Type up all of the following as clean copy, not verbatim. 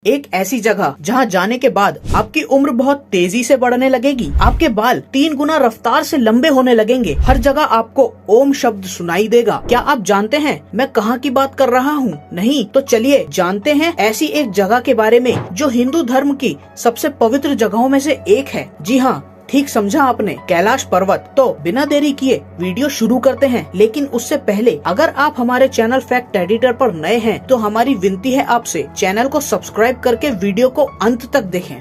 एक ऐसी जगह जहां जाने के बाद आपकी उम्र बहुत तेजी से बढ़ने लगेगी, आपके बाल 3 गुना रफ्तार से लंबे होने लगेंगे, हर जगह आपको ओम शब्द सुनाई देगा। क्या आप जानते हैं मैं कहाँ की बात कर रहा हूँ? नहीं तो चलिए जानते हैं ऐसी एक जगह के बारे में जो हिंदू धर्म की सबसे पवित्र जगहों में से एक है। जी हाँ, ठीक समझा आपने, कैलाश पर्वत। तो बिना देरी किए वीडियो शुरू करते हैं, लेकिन उससे पहले अगर आप हमारे चैनल फैक्ट एडिटर पर नए हैं तो हमारी विनती है आपसे चैनल को सब्सक्राइब करके वीडियो को अंत तक देखें।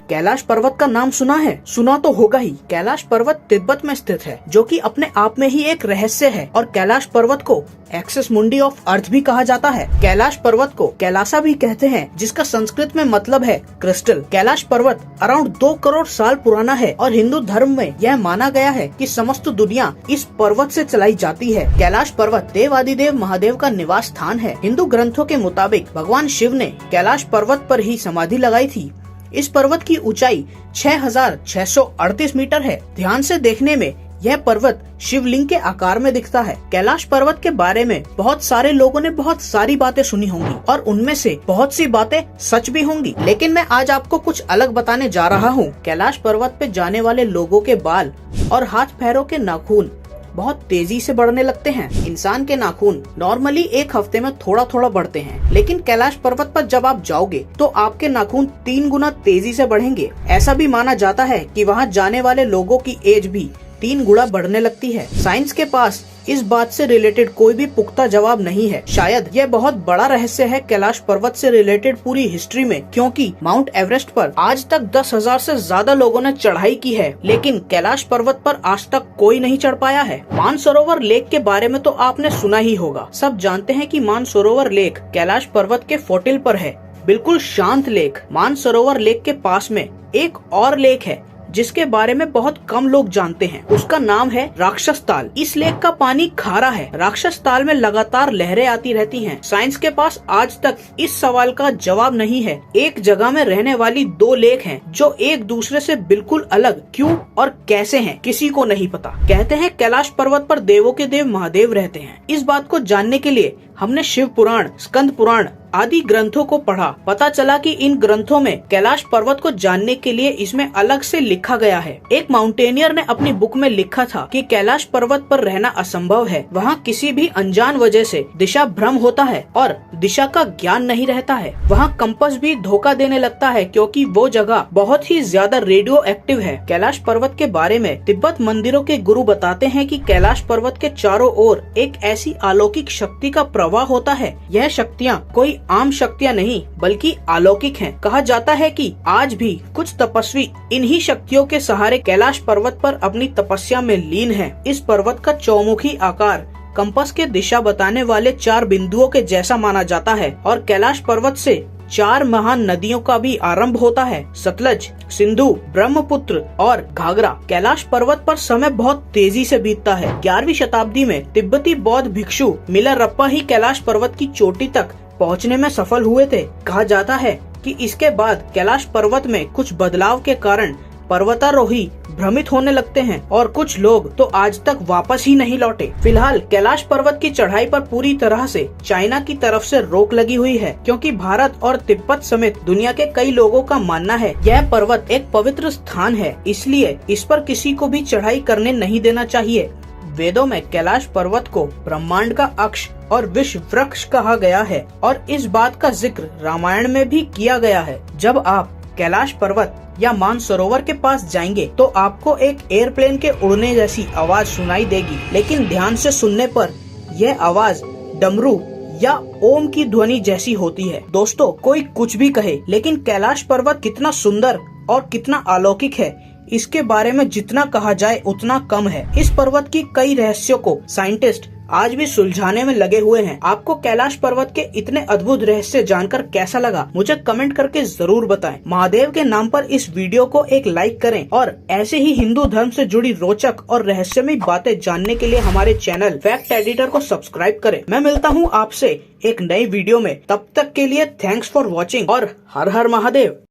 कैलाश पर्वत का नाम सुना है? सुना तो होगा ही। कैलाश पर्वत तिब्बत में स्थित है, जो कि अपने आप में ही एक रहस्य है और कैलाश पर्वत को एक्सिस मुंडी ऑफ अर्थ भी कहा जाता है। कैलाश पर्वत को कैलासा भी कहते हैं, जिसका संस्कृत में मतलब है क्रिस्टल। कैलाश पर्वत अराउंड 2 करोड़ साल पुराना है और हिंदू धर्म में यह माना गया है कि समस्त दुनिया इस पर्वत से चलाई जाती है। कैलाश पर्वत देवादिदेव महादेव का निवास स्थान है। हिंदू ग्रंथों के मुताबिक भगवान शिव ने कैलाश पर्वत पर ही समाधि लगाई थी। इस पर्वत की ऊंचाई 6,638 मीटर है। ध्यान से देखने में यह पर्वत शिवलिंग के आकार में दिखता है। कैलाश पर्वत के बारे में बहुत सारे लोगों ने बहुत सारी बातें सुनी होंगी और उनमें से बहुत सी बातें सच भी होंगी, लेकिन मैं आज आपको कुछ अलग बताने जा रहा हूँ। कैलाश पर्वत पे जाने वाले लोगों के बाल और हाथ पैरों के नाखून बहुत तेजी से बढ़ने लगते हैं। इंसान के नाखून नॉर्मली 1 हफ्ते में थोड़ा थोड़ा बढ़ते हैं, लेकिन कैलाश पर्वत पर जब आप जाओगे तो आपके नाखून 3 गुना तेजी से बढ़ेंगे। ऐसा भी माना जाता है कि वहां जाने वाले लोगों की एज भी 3 गुना बढ़ने लगती है। साइंस के पास इस बात से रिलेटेड कोई भी पुख्ता जवाब नहीं है। शायद यह बहुत बड़ा रहस्य है कैलाश पर्वत से रिलेटेड पूरी हिस्ट्री में, क्योंकि माउंट एवरेस्ट पर आज तक 10,000 से ज्यादा लोगों ने चढ़ाई की है, लेकिन कैलाश पर्वत पर आज तक कोई नहीं चढ़ पाया है। मानसरोवर लेक के बारे में तो आपने सुना ही होगा। सब जानते हैं कि मानसरोवर लेक कैलाश पर्वत के फोटिल पर है, बिल्कुल शांत लेक। मानसरोवर लेक के पास में एक और लेक है जिसके बारे में बहुत कम लोग जानते हैं। उसका नाम है राक्षस ताल। इस लेक का पानी खारा है। राक्षस ताल में लगातार लहरें आती रहती हैं। साइंस के पास आज तक इस सवाल का जवाब नहीं है। एक जगह में रहने वाली 2 लेक हैं जो एक दूसरे से बिल्कुल अलग क्यों और कैसे हैं, किसी को नहीं पता। कहते हैं कैलाश पर्वत पर देवों के देव महादेव रहते हैं। इस बात को जानने के लिए हमने शिव पुराण, स्कंद पुराण आदि ग्रंथों को पढ़ा। पता चला कि इन ग्रंथों में कैलाश पर्वत को जानने के लिए इसमें अलग से लिखा गया है। एक माउंटेनियर ने अपनी बुक में लिखा था कि कैलाश पर्वत पर रहना असंभव है। वहाँ किसी भी अनजान वजह से दिशा भ्रम होता है और दिशा का ज्ञान नहीं रहता है। वहाँ कंपास भी धोखा देने लगता है, क्योंकि वो जगह बहुत ही ज्यादा रेडियो एक्टिव है। कैलाश पर्वत के बारे में तिब्बत मंदिरों के गुरु बताते हैं कि कैलाश पर्वत के चारों ओर एक ऐसी अलौकिक शक्ति का प्रवाह होता है। यह शक्तियाँ कोई आम शक्तियाँ नहीं बल्कि अलौकिक हैं। कहा जाता है कि आज भी कुछ तपस्वी इन्हीं शक्तियों के सहारे कैलाश पर्वत पर अपनी तपस्या में लीन हैं। इस पर्वत का चौमुखी आकार कंपास के दिशा बताने वाले 4 बिंदुओं के जैसा माना जाता है और कैलाश पर्वत से 4 महान नदियों का भी आरंभ होता है, सतलज, सिंधु, ब्रह्मपुत्र और घाघरा। कैलाश पर्वत पर समय बहुत तेजी से बीतता है। 11वीं शताब्दी में तिब्बती बौद्ध भिक्षु मिलारप्पा ही कैलाश पर्वत की चोटी तक पहुंचने में सफल हुए थे। कहा जाता है कि इसके बाद कैलाश पर्वत में कुछ बदलाव के कारण पर्वतारोही भ्रमित होने लगते हैं और कुछ लोग तो आज तक वापस ही नहीं लौटे। फिलहाल कैलाश पर्वत की चढ़ाई पर पूरी तरह से चाइना की तरफ से रोक लगी हुई है, क्योंकि भारत और तिब्बत समेत दुनिया के कई लोगों का मानना है यह पर्वत एक पवित्र स्थान है, इसलिए इस पर किसी को भी चढ़ाई करने नहीं देना चाहिए। वेदों में कैलाश पर्वत को ब्रह्मांड का अक्ष और विश्व वृक्ष कहा गया है और इस बात का जिक्र रामायण में भी किया गया है। जब आप कैलाश पर्वत या मानसरोवर के पास जाएंगे तो आपको एक एयरप्लेन के उड़ने जैसी आवाज सुनाई देगी, लेकिन ध्यान से सुनने पर यह आवाज डमरू या ओम की ध्वनि जैसी होती है। दोस्तों, कोई कुछ भी कहे, लेकिन कैलाश पर्वत कितना सुंदर और कितना अलौकिक है, इसके बारे में जितना कहा जाए उतना कम है। इस पर्वत की कई रहस्यों को साइंटिस्ट आज भी सुलझाने में लगे हुए हैं। आपको कैलाश पर्वत के इतने अद्भुत रहस्य जानकर कैसा लगा, मुझे कमेंट करके जरूर बताएं। महादेव के नाम पर इस वीडियो को एक लाइक करें और ऐसे ही हिंदू धर्म से जुड़ी रोचक और रहस्यमयी बातें जानने के लिए हमारे चैनल फैक्ट एडिटर को सब्सक्राइब करें। मैं मिलता हूँ आपसे एक नई वीडियो में, तब तक के लिए थैंक्स फॉर वॉचिंग और हर हर महादेव।